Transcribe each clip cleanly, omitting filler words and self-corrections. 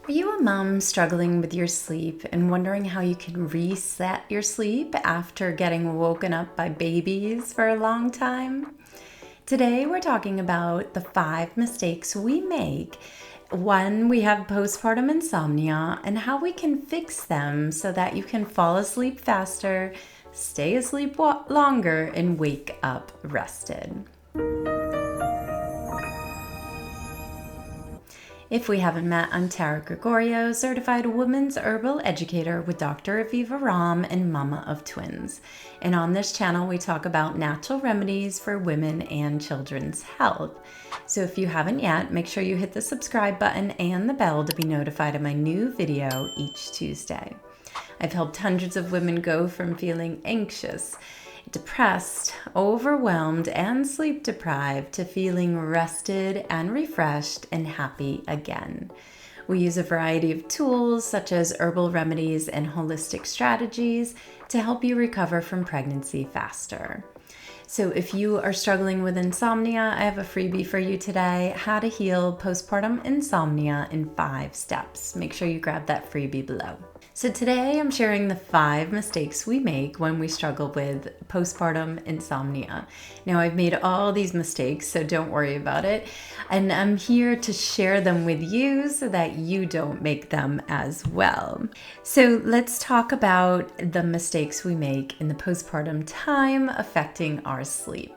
Are you a mom struggling with your sleep and wondering how you can reset your sleep after getting woken up by babies for a long time? Today we're talking about the 5 mistakes we make when we have postpartum insomnia and how we can fix them so that you can fall asleep faster, stay asleep longer, and wake up rested. If we haven't met, I'm Tara Gregorio, certified women's herbal educator with Dr. Aviva Ram and mama of twins. And on this channel, we talk about natural remedies for women and children's health. So if you haven't yet, make sure you hit the subscribe button and the bell to be notified of my new video each Tuesday. I've helped hundreds of women go from feeling anxious, depressed, overwhelmed, and sleep deprived to feeling rested and refreshed and happy again. We use a variety of tools such as herbal remedies and holistic strategies to help you recover from pregnancy faster. So if you are struggling with insomnia, I have a freebie for you today, How to Heal Postpartum Insomnia in 5 Steps. Make sure you grab that freebie below. So today I'm sharing the 5 mistakes we make when we struggle with postpartum insomnia. Now I've made all these mistakes, so don't worry about it. And I'm here to share them with you so that you don't make them as well. So let's talk about the mistakes we make in the postpartum time affecting our sleep.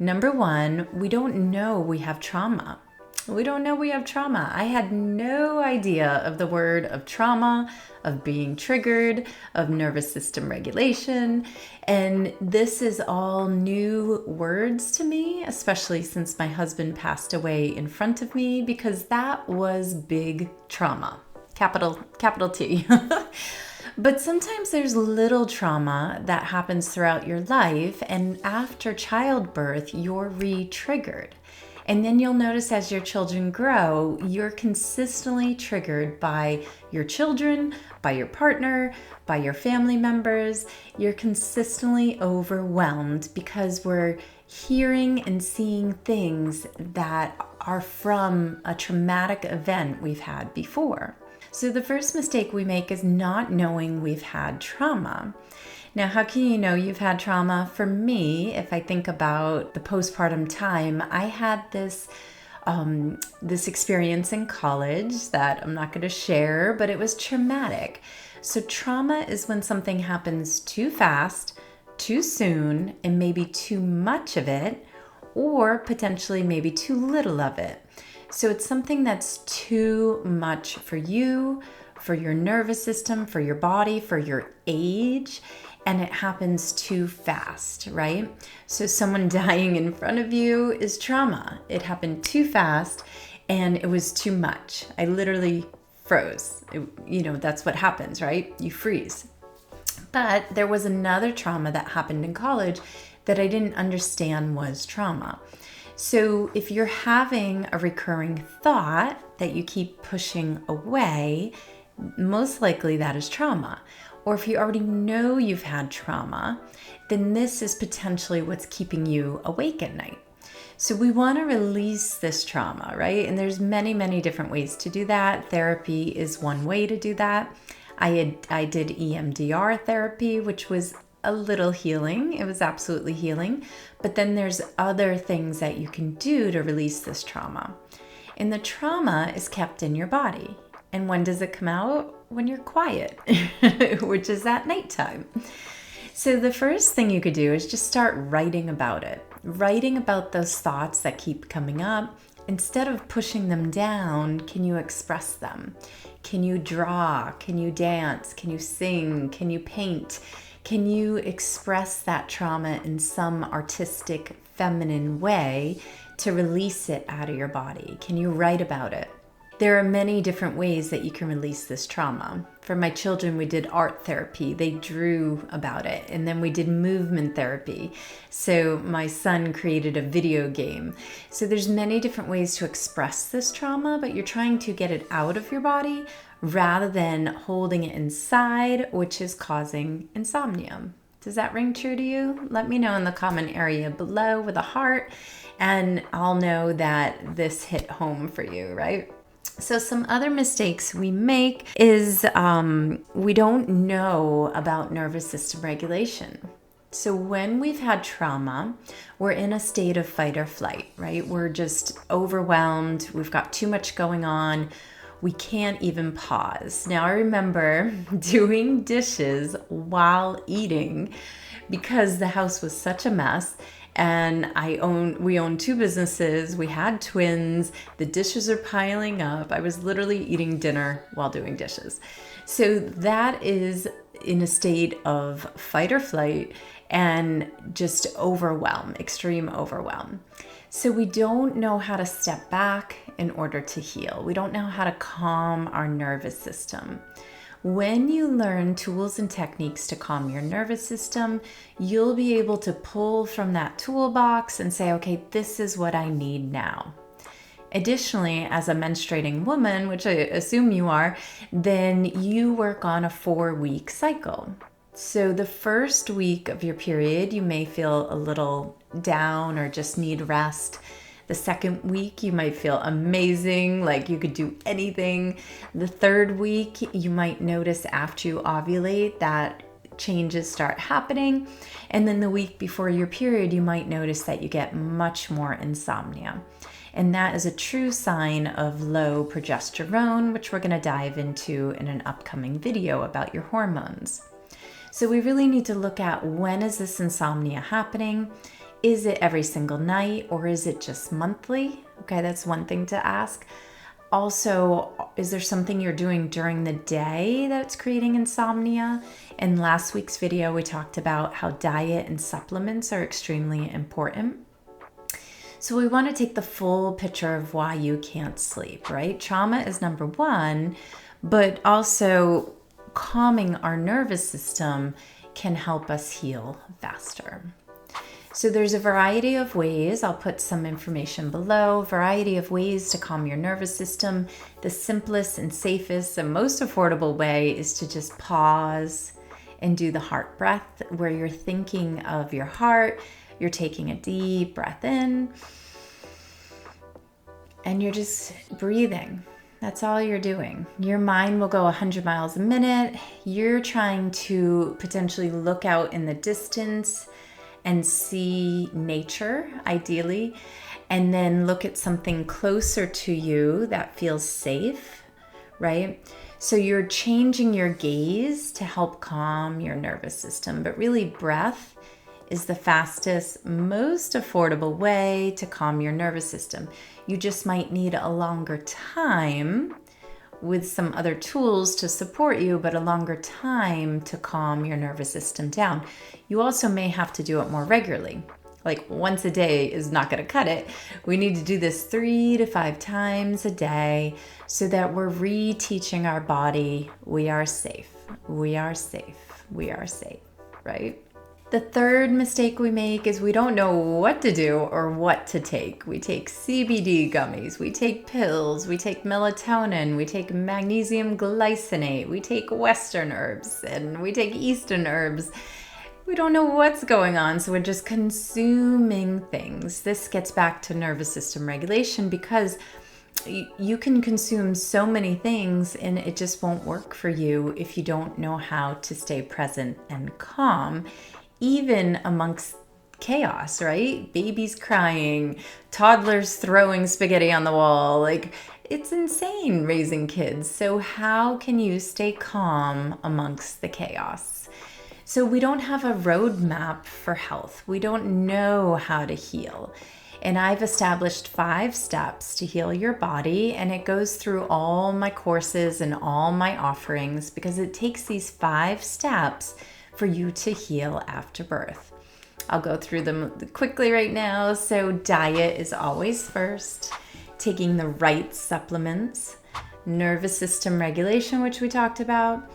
Number 1, we don't know we have trauma. We don't know we have trauma. I had no idea of the word of trauma, of being triggered, of nervous system regulation. And this is all new words to me, especially since my husband passed away in front of me, because that was big trauma, capital T. But sometimes there's little trauma that happens throughout your life, and after childbirth, you're re-triggered. And then you'll notice as your children grow, you're consistently triggered by your children, by your partner, by your family members. You're consistently overwhelmed because we're hearing and seeing things that are from a traumatic event we've had before. So the first mistake we make is not knowing we've had trauma. Now, how can you know you've had trauma? For me, if I think about the postpartum time, I had this experience in college that I'm not going to share, but it was traumatic. So trauma is when something happens too fast, too soon, and maybe too much of it, or potentially maybe too little of it. So it's something that's too much for you, for your nervous system, for your body, for your age, and it happens too fast, right? So someone dying in front of you is trauma. It happened too fast and it was too much. I literally froze. That's what happens, right? You freeze. But there was another trauma that happened in college that I didn't understand was trauma. So if you're having a recurring thought that you keep pushing away, most likely that is trauma. Or if you already know you've had trauma, then this is potentially what's keeping you awake at night. So we want to release this trauma, right? And there's many, many different ways to do that. Therapy is one way to do that. I did EMDR therapy, which was a little healing. It was absolutely healing. But then there's other things that you can do to release this trauma. And the trauma is kept in your body. And when does it come out? When you're quiet, which is at nighttime. So the first thing you could do is just start writing about it. Writing about those thoughts that keep coming up. Instead of pushing them down, can you express them? Can you draw? Can you dance? Can you sing? Can you paint? Can you express that trauma in some artistic, feminine way to release it out of your body? Can you write about it? There are many different ways that you can release this trauma. For my children, we did art therapy. They drew about it. And then we did movement therapy. So my son created a video game. So there's many different ways to express this trauma, but you're trying to get it out of your body rather than holding it inside, which is causing insomnia. Does that ring true to you? Let me know in the comment area below with a heart, and I'll know that this hit home for you, right? So some other mistakes we make is we don't know about nervous system regulation. So when we've had trauma, we're in a state of fight or flight, right? We're just overwhelmed. We've got too much going on. We can't even pause. Now, I remember doing dishes while eating because the house was such a mess. And we own two businesses. We had twins. The dishes are piling up. I was literally eating dinner while doing dishes. So that is in a state of fight or flight and just overwhelm, extreme overwhelm. So we don't know how to step back in order to heal. We don't know how to calm our nervous system. When you learn tools and techniques to calm your nervous system, you'll be able to pull from that toolbox and say, okay, this is what I need now. Additionally, as a menstruating woman, which I assume you are, then you work on a 4-week cycle. So the first week of your period, you may feel a little down or just need rest. The second week, you might feel amazing, like you could do anything. The third week, you might notice after you ovulate that changes start happening. And then the week before your period, you might notice that you get much more insomnia. And that is a true sign of low progesterone, which we're going to dive into in an upcoming video about your hormones. So we really need to look at, when is this insomnia happening? Is it every single night, or is it just monthly? Okay, that's one thing to ask. Also, is there something you're doing during the day that's creating insomnia? In last week's video, we talked about how diet and supplements are extremely important. So we want to take the full picture of why you can't sleep, right? Trauma is number one, but also calming our nervous system can help us heal faster. So there's a variety of ways. I'll put some information below. Variety of ways to calm your nervous system. The simplest and safest and most affordable way is to just pause and do the heart breath, where you're thinking of your heart. You're taking a deep breath in and you're just breathing. That's all you're doing. Your mind will go 100 miles a minute. You're trying to potentially look out in the distance and see nature, ideally, and then look at something closer to you that feels safe, right? So you're changing your gaze to help calm your nervous system, but really breath is the fastest, most affordable way to calm your nervous system. You just might need a longer time with some other tools to support you, but a longer time to calm your nervous system down. You also may have to do it more regularly. Like once a day is not going to cut it. We need to do this 3 to 5 times a day so that we're reteaching our body, we are safe, we are safe, we are safe, right? The third mistake we make is we don't know what to do or what to take. We take CBD gummies, we take pills, we take melatonin, we take magnesium glycinate, we take Western herbs, and we take Eastern herbs. We don't know what's going on, so we're just consuming things. This gets back to nervous system regulation, because you can consume so many things and it just won't work for you if you don't know how to stay present and calm, even amongst chaos, right? Babies crying, toddlers throwing spaghetti on the wall. Like, it's insane raising kids. So how can you stay calm amongst the chaos? So we don't have a roadmap for health. We don't know how to heal. And I've established 5 steps to heal your body, and it goes through all my courses and all my offerings, because it takes these 5 steps for you to heal after birth. I'll go through them quickly right now. So diet is always first, taking the right supplements, nervous system regulation, which we talked about,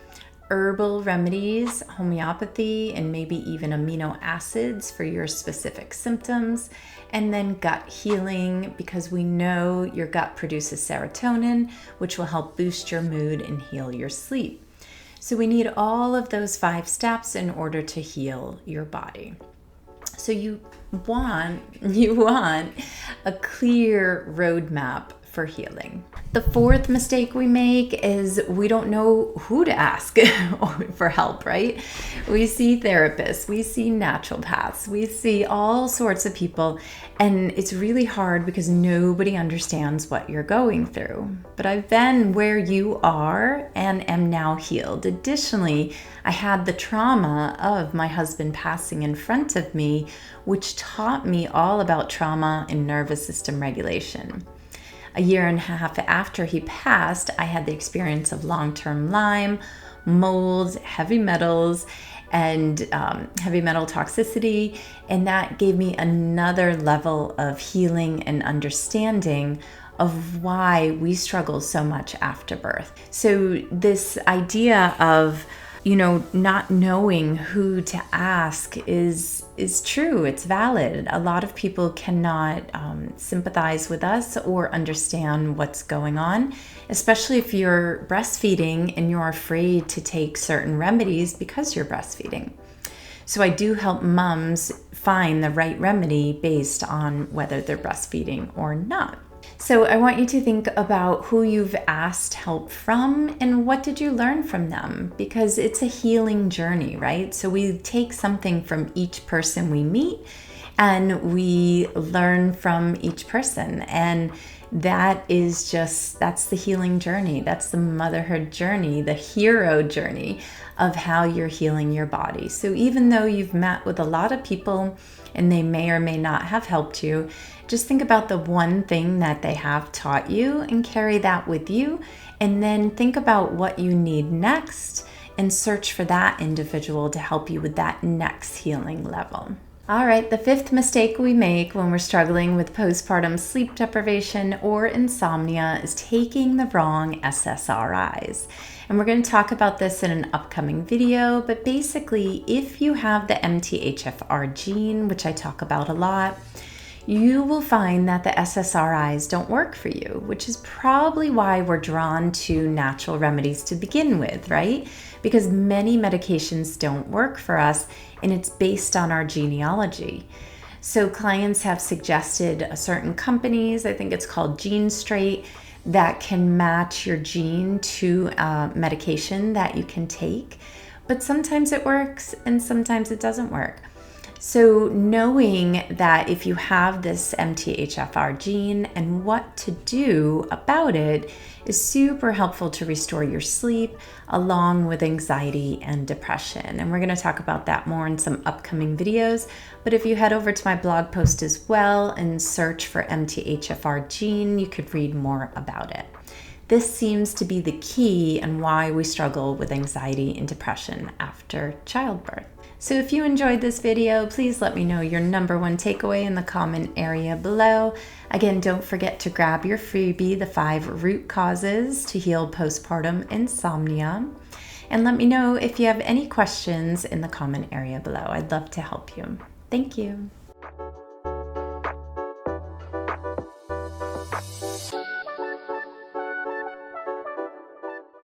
herbal remedies, homeopathy, and maybe even amino acids for your specific symptoms, and then gut healing, because we know your gut produces serotonin, which will help boost your mood and heal your sleep. So we need all of those 5 steps in order to heal your body. So you want a clear roadmap for healing. The fourth mistake we make is we don't know who to ask for help, right? We see therapists, we see naturopaths, we see all sorts of people, and it's really hard because nobody understands what you're going through. But I've been where you are and am now healed. Additionally, I had the trauma of my husband passing in front of me, which taught me all about trauma and nervous system regulation. A year and a half after he passed, I had the experience of long-term Lyme, mold, heavy metals, and heavy metal toxicity. And that gave me another level of healing and understanding of why we struggle so much after birth. So this idea of not knowing who to ask is true. It's valid. A lot of people cannot sympathize with us or understand what's going on, especially if you're breastfeeding and you're afraid to take certain remedies because you're breastfeeding. So I do help moms find the right remedy based on whether they're breastfeeding or not. So I want you to think about who you've asked help from and what did you learn from them, because it's a healing journey, right? So we take something from each person we meet and we learn from each person. And that's the healing journey. That's the motherhood journey, the hero journey of how you're healing your body. So even though you've met with a lot of people and they may or may not have helped you, just think about the one thing that they have taught you and carry that with you. And then think about what you need next and search for that individual to help you with that next healing level. All right, the fifth mistake we make when we're struggling with postpartum sleep deprivation or insomnia is taking the wrong SSRIs. And we're going to talk about this in an upcoming video, but basically, if you have the MTHFR gene, which I talk about a lot, you will find that the SSRIs don't work for you, which is probably why we're drawn to natural remedies to begin with, right? Because many medications don't work for us, and it's based on our genealogy. So clients have suggested certain companies, I think it's called Gene Straight, that can match your gene to medication that you can take. But sometimes it works and sometimes it doesn't work. So knowing that if you have this MTHFR gene and what to do about it is super helpful to restore your sleep along with anxiety and depression. And we're going to talk about that more in some upcoming videos. But if you head over to my blog post as well and search for MTHFR gene, you could read more about it. This seems to be the key and why we struggle with anxiety and depression after childbirth. So if you enjoyed this video, please let me know your number one takeaway in the comment area below. Again, don't forget to grab your freebie, the 5 root causes to heal postpartum insomnia. And let me know if you have any questions in the comment area below. I'd love to help you. Thank you.